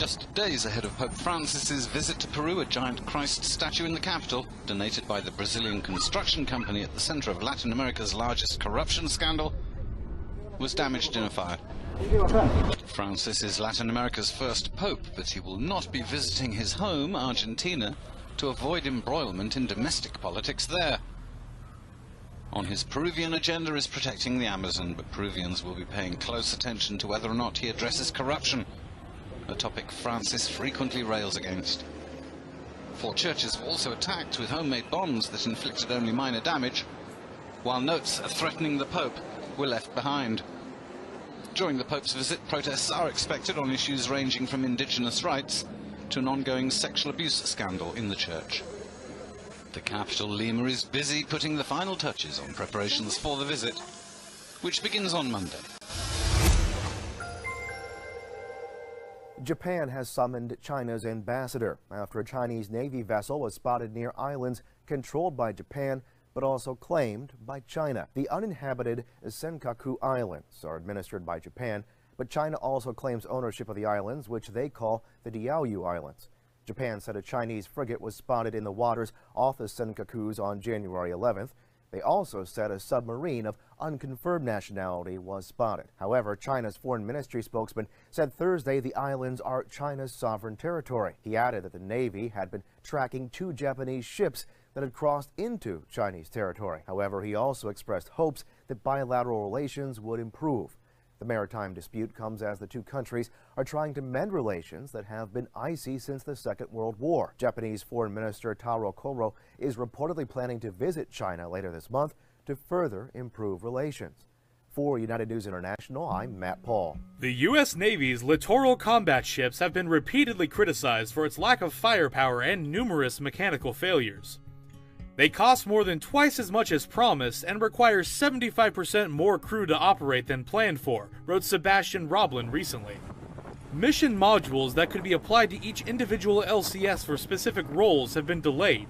Just days ahead of Pope Francis's visit to Peru, a giant Christ statue in the capital, donated by the Brazilian construction company at the center of Latin America's largest corruption scandal, was damaged in a fire. Francis is Latin America's first pope, but he will not be visiting his home, Argentina, to avoid embroilment in domestic politics there. On his Peruvian agenda is protecting the Amazon, but Peruvians will be paying close attention to whether or not he addresses corruption, a topic Francis frequently rails against. 4 churches were also attacked with homemade bombs that inflicted only minor damage, while notes threatening the Pope were left behind. During the Pope's visit, protests are expected on issues ranging from indigenous rights to an ongoing sexual abuse scandal in the church. The capital, Lima, is busy putting the final touches on preparations for the visit, which begins on Monday. Japan has summoned China's ambassador after a Chinese Navy vessel was spotted near islands controlled by Japan but also claimed by China. The uninhabited Senkaku Islands are administered by Japan, but China also claims ownership of the islands, which they call the Diaoyu Islands. Japan said a Chinese frigate was spotted in the waters off the Senkakus on January 11th. They also said a submarine of unconfirmed nationality was spotted. However, China's foreign ministry spokesman said Thursday the islands are China's sovereign territory. He added that the Navy had been tracking 2 Japanese ships that had crossed into Chinese territory. However, he also expressed hopes that bilateral relations would improve. The maritime dispute comes as the 2 countries are trying to mend relations that have been icy since the Second World War. Japanese Foreign Minister Taro Kono is reportedly planning to visit China later this month to further improve relations. For United News International, I'm Matt Paul. The U.S. Navy's littoral combat ships have been repeatedly criticized for its lack of firepower and numerous mechanical failures. They cost more than twice as much as promised and require 75% more crew to operate than planned for, wrote Sebastian Roblin recently. Mission modules that could be applied to each individual LCS for specific roles have been delayed.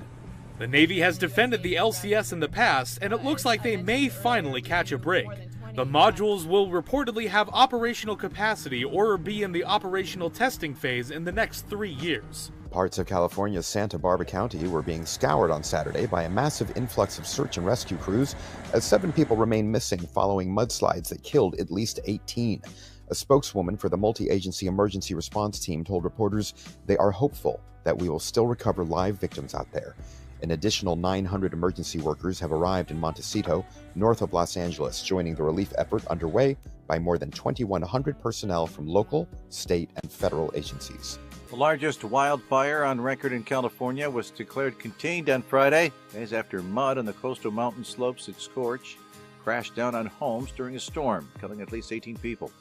The Navy has defended the LCS in the past, and it looks like they may finally catch a break. The modules will reportedly have operational capacity or be in the operational testing phase in the next 3 years. Parts of California's Santa Barbara County were being scoured on Saturday by a massive influx of search and rescue crews as 7 people remain missing following mudslides that killed at least 18. A spokeswoman for the multi-agency emergency response team told reporters they are hopeful that we will still recover live victims out there. An additional 900 emergency workers have arrived in Montecito, north of Los Angeles, joining the relief effort underway by more than 2,100 personnel from local, state, and federal agencies. The largest wildfire on record in California was declared contained on Friday, days after mud on the coastal mountain slopes at Scorch crashed down on homes during a storm, killing at least 18 people.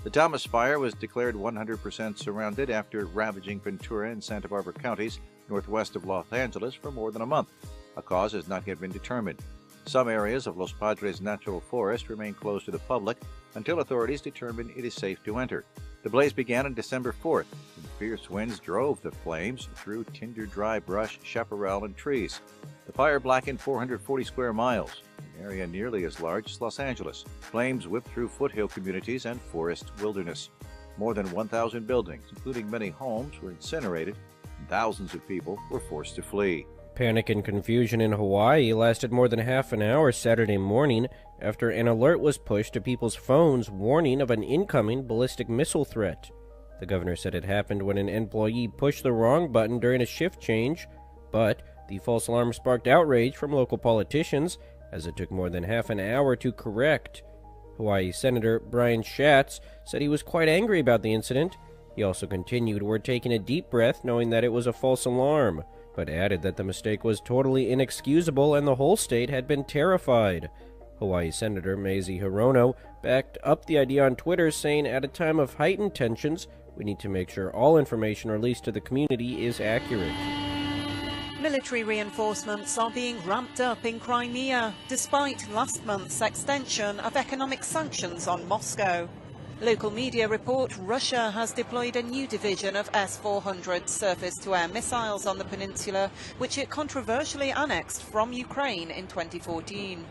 The Thomas Fire was declared 100% surrounded after ravaging Ventura and Santa Barbara counties northwest of Los Angeles for more than a month. A cause has not yet been determined. Some areas of Los Padres Natural Forest remain closed to the public until authorities determine it is safe to enter. The blaze began on December 4th, when fierce winds drove the flames through tinder-dry brush, chaparral, and trees. The fire blackened 440 square miles, an area nearly as large as Los Angeles. Flames whipped through foothill communities and forest wilderness. More than 1,000 buildings, including many homes, were incinerated, and thousands of people were forced to flee. Panic and confusion in Hawaii lasted more than half an hour Saturday morning after an alert was pushed to people's phones warning of an incoming ballistic missile threat. The governor said it happened when an employee pushed the wrong button during a shift change, but the false alarm sparked outrage from local politicians as it took more than half an hour to correct. Hawaii Senator Brian Schatz said he was quite angry about the incident. He also continued, "We're taking a deep breath knowing that it was a false alarm," but added that the mistake was totally inexcusable and the whole state had been terrified. Hawaii Senator Mazie Hirono backed up the idea on Twitter, saying, "At a time of heightened tensions, we need to make sure all information released to the community is accurate." Military reinforcements are being ramped up in Crimea, despite last month's extension of economic sanctions on Moscow. Local media report Russia has deployed a new division of S-400 surface-to-air missiles on the peninsula, which it controversially annexed from Ukraine in 2014.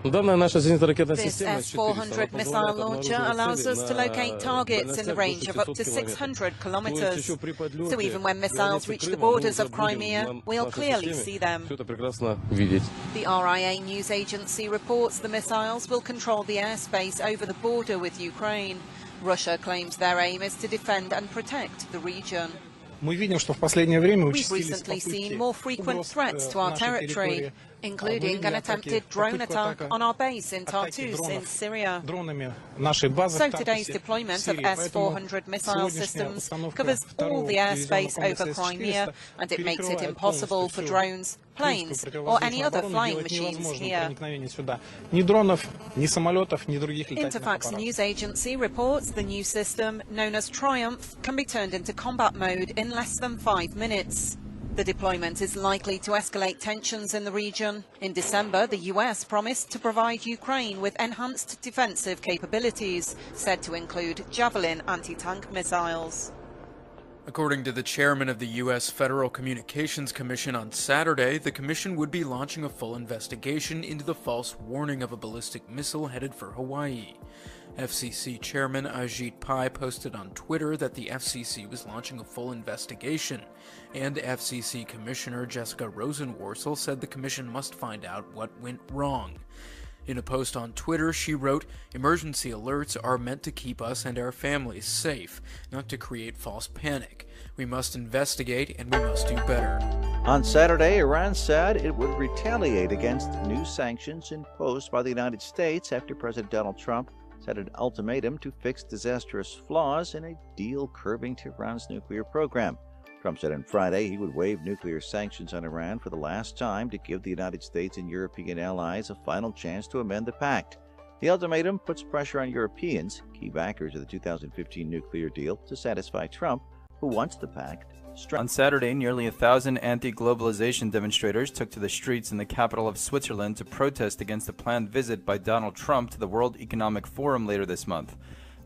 This S-400 missile launcher allows us to locate targets in the range of up to 600 kilometers. So even when missiles reach the borders of Crimea, we'll clearly see them. The RIA news agency reports the missiles will control the airspace over the border with Ukraine. Russia claims their aim is to defend and protect the region. We've recently seen more frequent threats to our territory, including an attempted drone attack on our base in Tartus in Syria. So today's deployment of S-400 missile systems covers all the airspace over Crimea, and it makes it impossible for drones, planes or any other flying machines here. Interfax news agency reports the new system, known as Triumph, can be turned into combat mode in less than 5 minutes. The deployment is likely to escalate tensions in the region. In December, the US promised to provide Ukraine with enhanced defensive capabilities, said to include Javelin anti-tank missiles. According to the chairman of the U.S. Federal Communications Commission on Saturday, the commission would be launching a full investigation into the false warning of a ballistic missile headed for Hawaii. FCC Chairman Ajit Pai posted on Twitter that the FCC was launching a full investigation, and FCC Commissioner Jessica Rosenworcel said the commission must find out what went wrong. In a post on Twitter, she wrote, "Emergency alerts are meant to keep us and our families safe, not to create false panic. We must investigate and we must do better." On Saturday, Iran said it would retaliate against new sanctions imposed by the United States after President Donald Trump set an ultimatum to fix disastrous flaws in a deal curbing Tehran's nuclear program. Trump said on Friday he would waive nuclear sanctions on Iran for the last time to give the United States and European allies a final chance to amend the pact. The ultimatum puts pressure on Europeans, key backers of the 2015 nuclear deal, to satisfy Trump, who wants the pact. On Saturday, nearly 1,000 anti-globalization demonstrators took to the streets in the capital of Switzerland to protest against the planned visit by Donald Trump to the World Economic Forum later this month.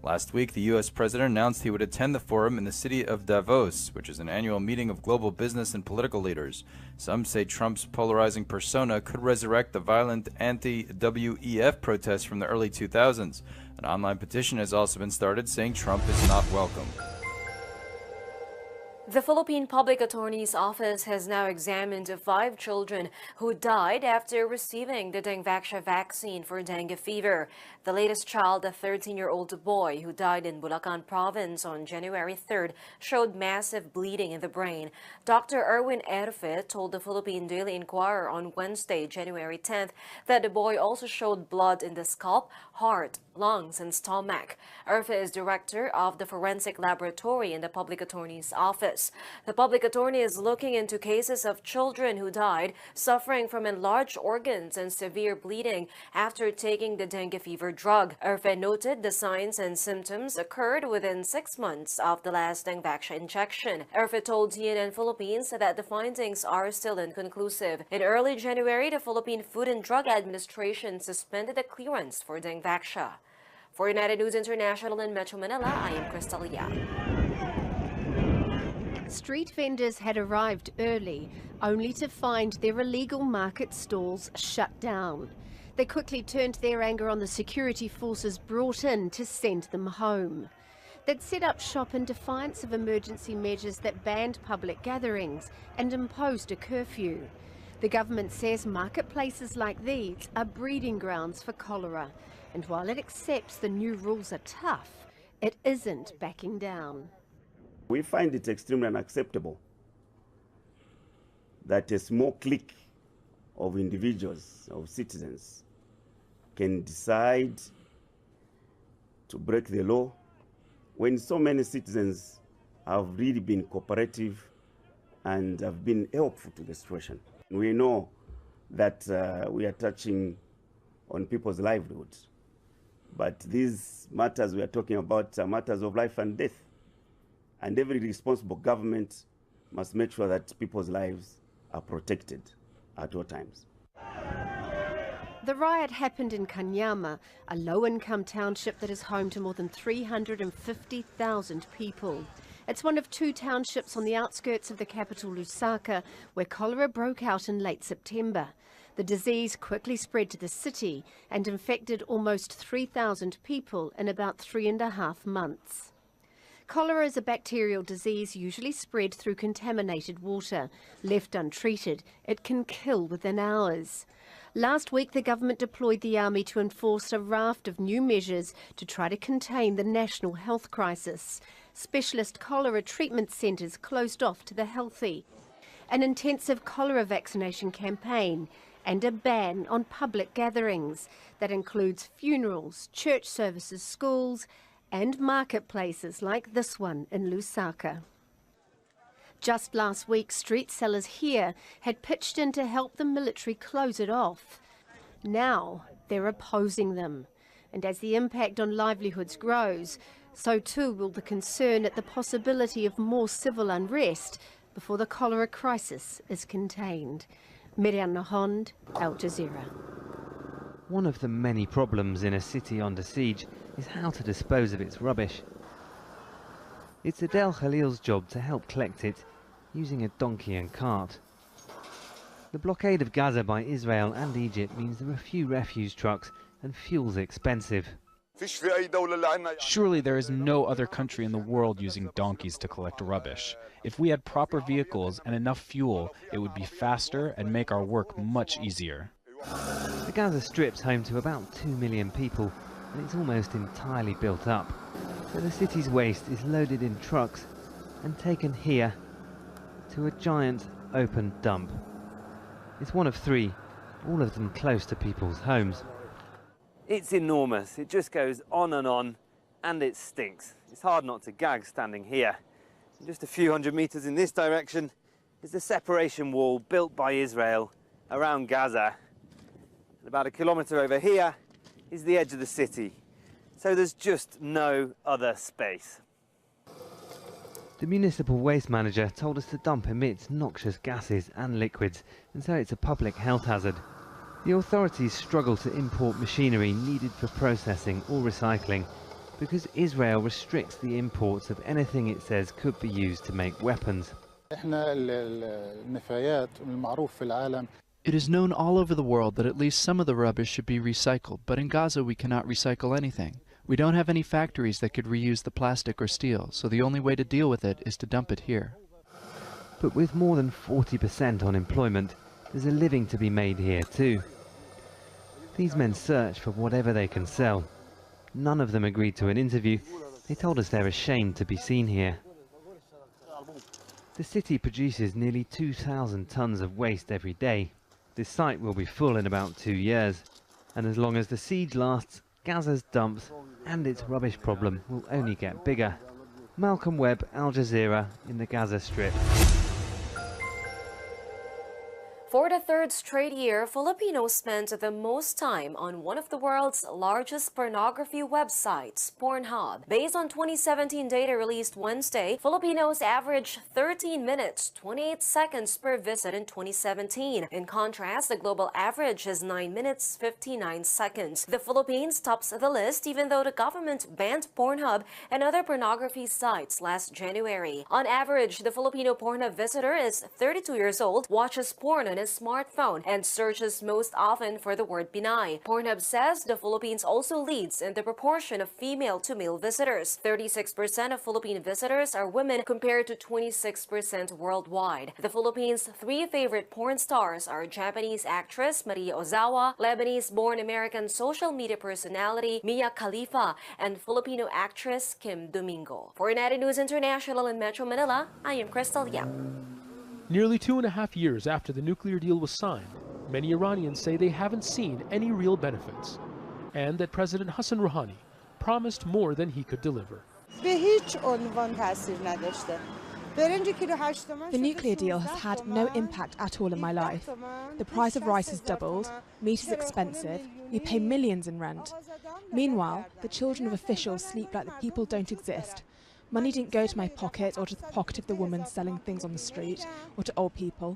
Last week, the U.S. president announced he would attend the forum in the city of Davos, which is an annual meeting of global business and political leaders. Some say Trump's polarizing persona could resurrect the violent anti-WEF protests from the early 2000s. An online petition has also been started saying Trump is not welcome. The Philippine Public Attorney's Office has now examined 5 children who died after receiving the Dengvaxia vaccine for dengue fever. The latest child, a 13-year-old boy who died in Bulacan province on January 3rd, showed massive bleeding in the brain. Dr. Erwin Erfe told the Philippine Daily Inquirer on Wednesday, January 10th, that the boy also showed blood in the scalp, heart, lungs, and stomach. Erfe is director of the Forensic Laboratory in the Public Attorney's Office. The Public Attorney is looking into cases of children who died suffering from enlarged organs and severe bleeding after taking the dengue fever drug. Erfe noted the signs and symptoms occurred within 6 months of the last Dengvaxia injection. Erfe told CNN Philippines that the findings are still inconclusive. In early January, the Philippine Food and Drug Administration suspended the clearance for Dengvaxia. For United News International in Metro Manila, I am Crystalia. Street vendors had arrived early, only to find their illegal market stalls shut down. They quickly turned their anger on the security forces brought in to send them home. They'd set up shop in defiance of emergency measures that banned public gatherings and imposed a curfew. The government says marketplaces like these are breeding grounds for cholera, and while it accepts the new rules are tough, it isn't backing down. We find it extremely unacceptable that a small clique of individuals, of citizens, can decide to break the law when so many citizens have really been cooperative and have been helpful to the situation. We know that we are touching on people's livelihoods, but these matters we are talking about are matters of life and death. And every responsible government must make sure that people's lives are protected at all times. The riot happened in Kanyama, a low-income township that is home to more than 350,000 people. It's one of 2 townships on the outskirts of the capital Lusaka, where cholera broke out in late September. The disease quickly spread to the city and infected almost 3,000 people in about 3.5 months. Cholera is a bacterial disease usually spread through contaminated water. Left untreated, it can kill within hours. Last week, the government deployed the army to enforce a raft of new measures to try to contain the national health crisis. Specialist cholera treatment centres closed off to the healthy. An intensive cholera vaccination campaign and a ban on public gatherings that includes funerals, church services, schools and marketplaces like this one in Lusaka. Just last week, street sellers here had pitched in to help the military close it off. Now they're opposing them. And as the impact on livelihoods grows, so too will the concern at the possibility of more civil unrest before the cholera crisis is contained. Miriam Nahond, Al Jazeera. One of the many problems in a city under siege is how to dispose of its rubbish. It's Adel Khalil's job to help collect it, using a donkey and cart. The blockade of Gaza by Israel and Egypt means there are few refuse trucks and fuel's expensive. Surely there is no other country in the world using donkeys to collect rubbish. If we had proper vehicles and enough fuel, it would be faster and make our work much easier. The Gaza Strip's home to about 2 million people, and it's almost entirely built up. So the city's waste is loaded in trucks and taken here to a giant open dump. It's one of 3, all of them close to people's homes. It's enormous. It just goes on, and it stinks. It's hard not to gag standing here. And just a few hundred meters in this direction is the separation wall built by Israel around Gaza. And about a kilometre over here is the edge of the city. So there's just no other space. The municipal waste manager told us the dump emits noxious gases and liquids, and so it's a public health hazard. The authorities struggle to import machinery needed for processing or recycling because Israel restricts the imports of anything it says could be used to make weapons. It is known all over the world that at least some of the rubbish should be recycled, but in Gaza we cannot recycle anything. We don't have any factories that could reuse the plastic or steel, so the only way to deal with it is to dump it here. But with more than 40% unemployment, there's a living to be made here too. These men search for whatever they can sell. None of them agreed to an interview. They told us they're ashamed to be seen here. The city produces nearly 2,000 tons of waste every day. This site will be full in about 2 years. And as long as the siege lasts, Gaza's dumps and its rubbish problem will only get bigger. Malcolm Webb, Al Jazeera, in the Gaza Strip. For the third straight year, Filipinos spent the most time on one of the world's largest pornography websites, Pornhub. Based on 2017 data released Wednesday, Filipinos averaged 13 minutes, 28 seconds per visit in 2017. In contrast, the global average is 9 minutes, 59 seconds. The Philippines tops the list even though the government banned Pornhub and other pornography sites last January. On average, the Filipino Pornhub visitor is 32 years old, watches porn on his smartphone, and searches most often for the word Pinay. Pornhub says the Philippines also leads in the proportion of female to male visitors. 36% of Philippine visitors are women compared to 26% worldwide. The Philippines' 3 favorite porn stars are Japanese actress Maria Ozawa, Lebanese-born American social media personality Mia Khalifa, and Filipino actress Kim Domingo. For United News International in Metro Manila, I am Crystal Yap. Nearly 2.5 years after the nuclear deal was signed, many Iranians say they haven't seen any real benefits, and that President Hassan Rouhani promised more than he could deliver. The nuclear deal has had no impact at all in my life. The price of rice has doubled, meat is expensive, we pay millions in rent. Meanwhile, the children of officials sleep like the people don't exist. Money didn't go to my pocket or to the pocket of the woman selling things on the street or to old people.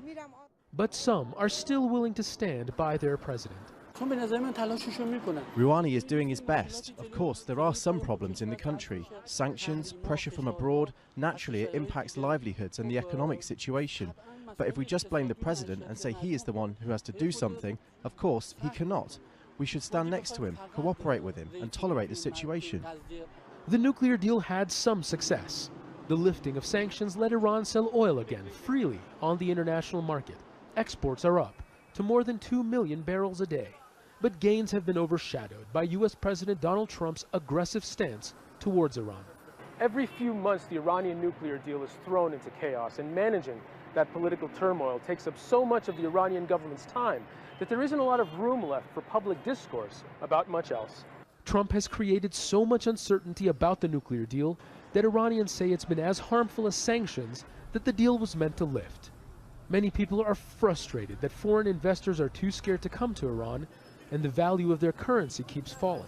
But some are still willing to stand by their president. Rouhani is doing his best. Of course, there are some problems in the country. Sanctions, pressure from abroad, naturally it impacts livelihoods and the economic situation. But if we just blame the president and say he is the one who has to do something, of course, he cannot. We should stand next to him, cooperate with him, and tolerate the situation. The nuclear deal had some success. The lifting of sanctions let Iran sell oil again freely on the international market. Exports are up to more than 2 million barrels a day. But gains have been overshadowed by U.S. President Donald Trump's aggressive stance towards Iran. Every few months, the Iranian nuclear deal is thrown into chaos, and managing that political turmoil takes up so much of the Iranian government's time that there isn't a lot of room left for public discourse about much else. Trump has created so much uncertainty about the nuclear deal that Iranians say it's been as harmful as sanctions that the deal was meant to lift. Many people are frustrated that foreign investors are too scared to come to Iran, and the value of their currency keeps falling.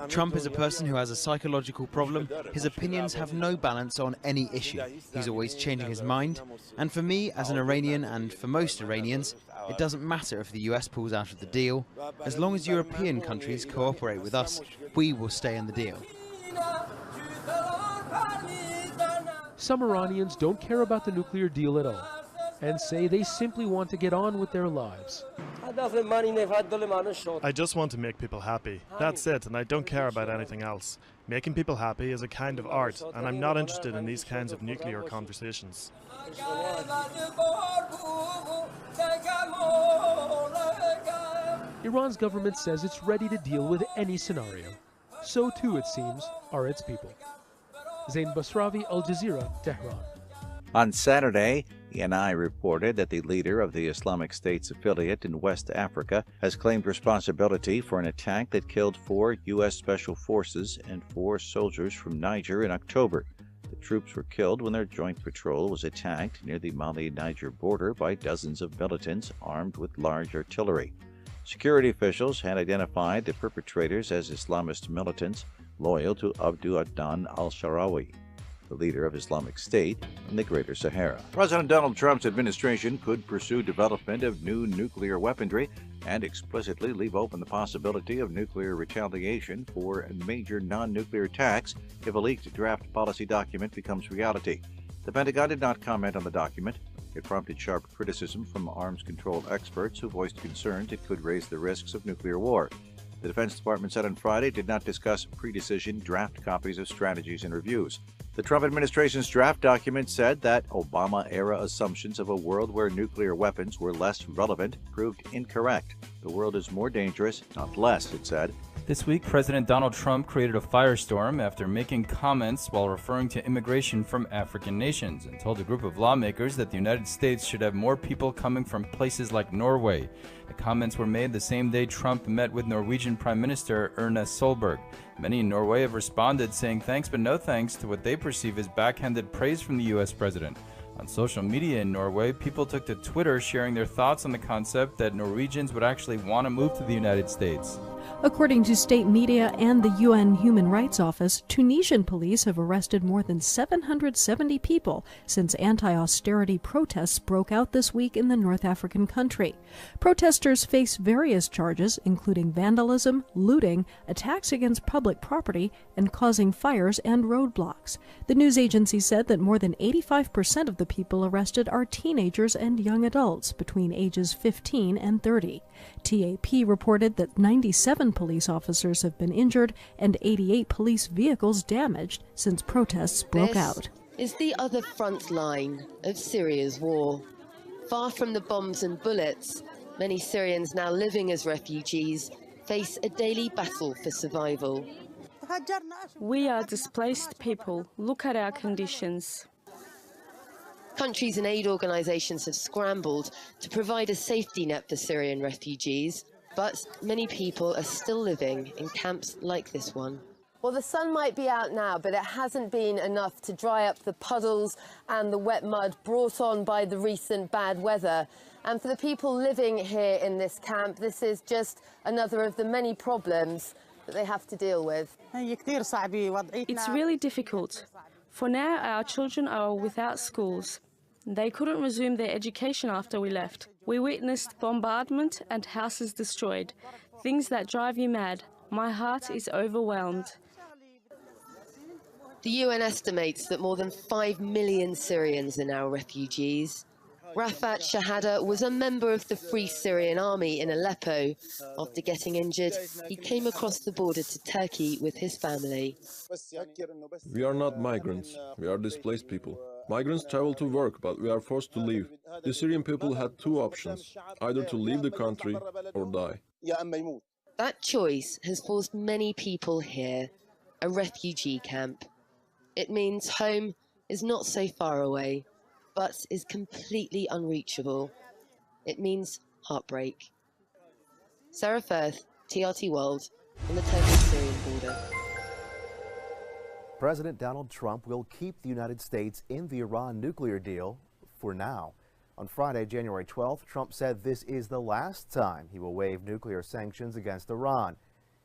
Trump is a person who has a psychological problem. His opinions have no balance on any issue. He's always changing his mind. And for me, as an Iranian, and for most Iranians, it doesn't matter if the US pulls out of the deal. As long as European countries cooperate with us, we will stay in the deal. Some Iranians don't care about the nuclear deal at all and say they simply want to get on with their lives. I just want to make people happy. That's it, and I don't care about anything else. Making people happy is a kind of art, and I'm not interested in these kinds of nuclear conversations. Iran's government says it's ready to deal with any scenario. So too, it seems, are its people. Zain Basravi, Al Jazeera, Tehran. On Saturday, ENI reported that the leader of the Islamic State's affiliate in West Africa has claimed responsibility for an attack that killed 4 U.S. Special Forces and 4 soldiers from Niger in October. The troops were killed when their joint patrol was attacked near the Mali-Niger border by dozens of militants armed with large artillery. Security officials had identified the perpetrators as Islamist militants loyal to Abdu Adnan al-Sharawi, the leader of Islamic State in the Greater Sahara. President Donald Trump's administration could pursue development of new nuclear weaponry and explicitly leave open the possibility of nuclear retaliation for major non-nuclear attacks if a leaked draft policy document becomes reality. The Pentagon did not comment on the document. It prompted sharp criticism from arms control experts who voiced concerns it could raise the risks of nuclear war. The Defense Department said on Friday it did not discuss pre-decision draft copies of strategies and reviews. The Trump administration's draft document said that Obama-era assumptions of a world where nuclear weapons were less relevant proved incorrect. The world is more dangerous, not less, it said. This week, President Donald Trump created a firestorm after making comments while referring to immigration from African nations and told a group of lawmakers that the United States should have more people coming from places like Norway. The comments were made the same day Trump met with Norwegian Prime Minister Erna Solberg. Many in Norway have responded saying thanks but no thanks to what they perceive as backhanded praise from the U.S. president. On social media in Norway, people took to Twitter sharing their thoughts on the concept that Norwegians would actually want to move to the United States. According to state media and the UN Human Rights Office, Tunisian police have arrested more than 770 people since anti-austerity protests broke out this week in the North African country. Protesters face various charges, including vandalism, looting, attacks against public property, and causing fires and roadblocks. The news agency said that more than 85% of the people arrested are teenagers and young adults between ages 15 and 30. TAP reported that 97 police officers have been injured and 88 police vehicles damaged since protests broke out. This is the other front line of Syria's war. Far from the bombs and bullets, many Syrians now living as refugees face a daily battle for survival. We are displaced people. Look at our conditions. Countries and aid organisations have scrambled to provide a safety net for Syrian refugees, but many people are still living in camps like this one. Well, the sun might be out now, but it hasn't been enough to dry up the puddles and the wet mud brought on by the recent bad weather. And for the people living here in this camp, this is just another of the many problems that they have to deal with. It's really difficult. For now, our children are without schools. They couldn't resume their education after we left. We witnessed bombardment and houses destroyed, things that drive you mad. My heart is overwhelmed. The UN estimates that more than 5 million Syrians are now refugees. Rafat Shahada was a member of the Free Syrian Army in Aleppo. After getting injured, he came across the border to Turkey with his family. We are not migrants, we are displaced people. Migrants travel to work, but we are forced to leave. The Syrian people had two options, either to leave the country or die. That choice has forced many people here, a refugee camp. It means home is not so far away, but is completely unreachable. It means heartbreak. Sarah Firth, TRT World, on the Turkish-Syrian border. President Donald Trump will keep the United States in the Iran nuclear deal for now. On Friday, January 12th, Trump said this is the last time he will waive nuclear sanctions against Iran.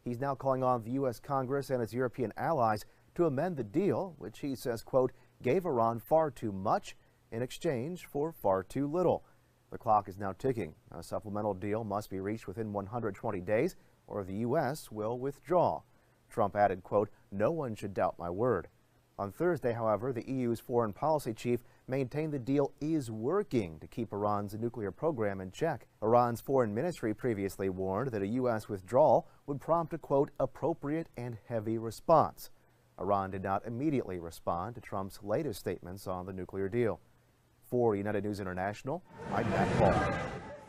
He's now calling on the U.S. Congress and its European allies to amend the deal, which he says, quote, gave Iran far too much in exchange for far too little. The clock is now ticking. A supplemental deal must be reached within 120 days, or the U.S. will withdraw. Trump added, quote, no one should doubt my word. On Thursday, however, the EU's foreign policy chief maintained the deal is working to keep Iran's nuclear program in check. Iran's foreign ministry previously warned that a U.S. withdrawal would prompt a, quote, appropriate and heavy response. Iran did not immediately respond to Trump's latest statements on the nuclear deal. For United News International, I'm Matt Paul.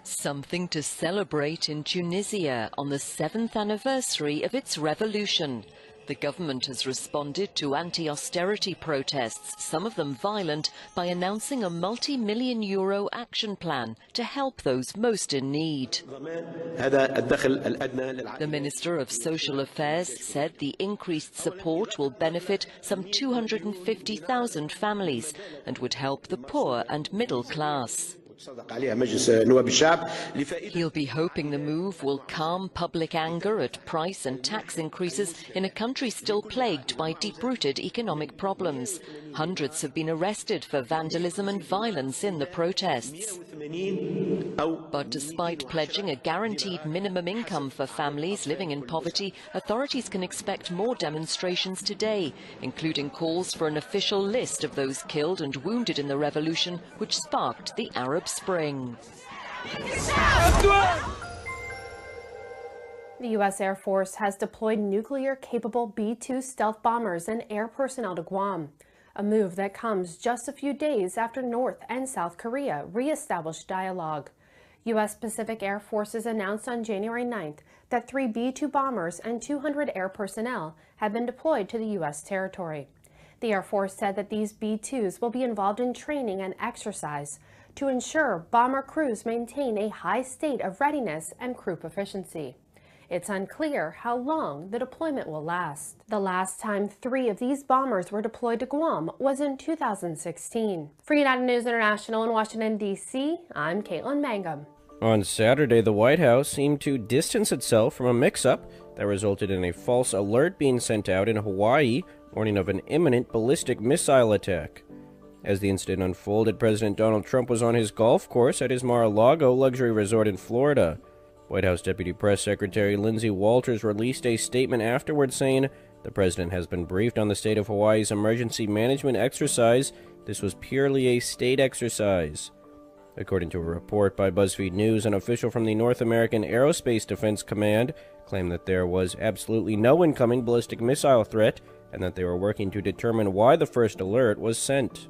Something to celebrate in Tunisia on the 7th anniversary of its revolution. The government has responded to anti-austerity protests, some of them violent, by announcing a multi-million euro action plan to help those most in need. The Minister of Social Affairs said the increased support will benefit some 250,000 families and would help the poor and middle class. He'll be hoping the move will calm public anger at price and tax increases in a country still plagued by deep-rooted economic problems. Hundreds have been arrested for vandalism and violence in the protests. But despite pledging a guaranteed minimum income for families living in poverty, authorities can expect more demonstrations today, including calls for an official list of those killed and wounded in the revolution which sparked the Arab Spring. The U.S. Air Force has deployed nuclear-capable B-2 stealth bombers and air personnel to Guam, a move that comes just a few days after North and South Korea re-established dialogue. U.S. Pacific Air Forces announced on January 9th that 3 B-2 bombers and 200 air personnel have been deployed to the U.S. territory. The Air Force said that these B-2s will be involved in training and exercise to ensure bomber crews maintain a high state of readiness and crew proficiency. It's unclear how long the deployment will last. The last time 3 of these bombers were deployed to Guam was in 2016. For United News International in Washington, D.C., I'm Caitlin Mangum. On Saturday, the White House seemed to distance itself from a mix-up that resulted in a false alert being sent out in Hawaii, warning of an imminent ballistic missile attack. As the incident unfolded, President Donald Trump was on his golf course at his Mar-a-Lago luxury resort in Florida. White House Deputy Press Secretary Lindsay Walters released a statement afterward saying, the president has been briefed on the state of Hawaii's emergency management exercise. This was purely a state exercise. According to a report by BuzzFeed News, an official from the North American Aerospace Defense Command claimed that there was absolutely no incoming ballistic missile threat and that they were working to determine why the first alert was sent.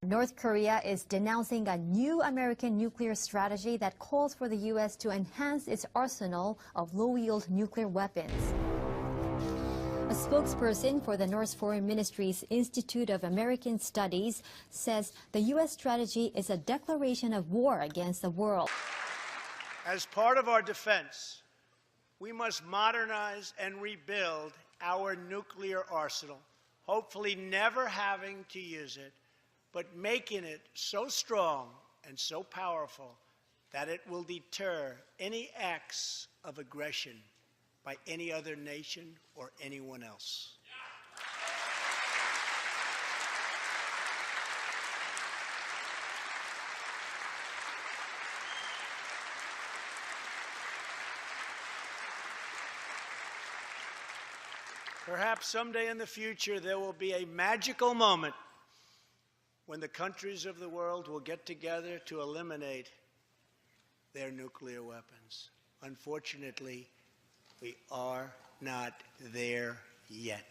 North Korea is denouncing a new American nuclear strategy that calls for the U.S. to enhance its arsenal of low-yield nuclear weapons. A spokesperson for the North Foreign Ministry's Institute of American Studies says the U.S. strategy is a declaration of war against the world. As part of our defense, we must modernize and rebuild our nuclear arsenal, hopefully never having to use it, but making it so strong and so powerful that it will deter any acts of aggression by any other nation or anyone else. Perhaps someday in the future there will be a magical moment when the countries of the world will get together to eliminate their nuclear weapons. Unfortunately, we are not there yet.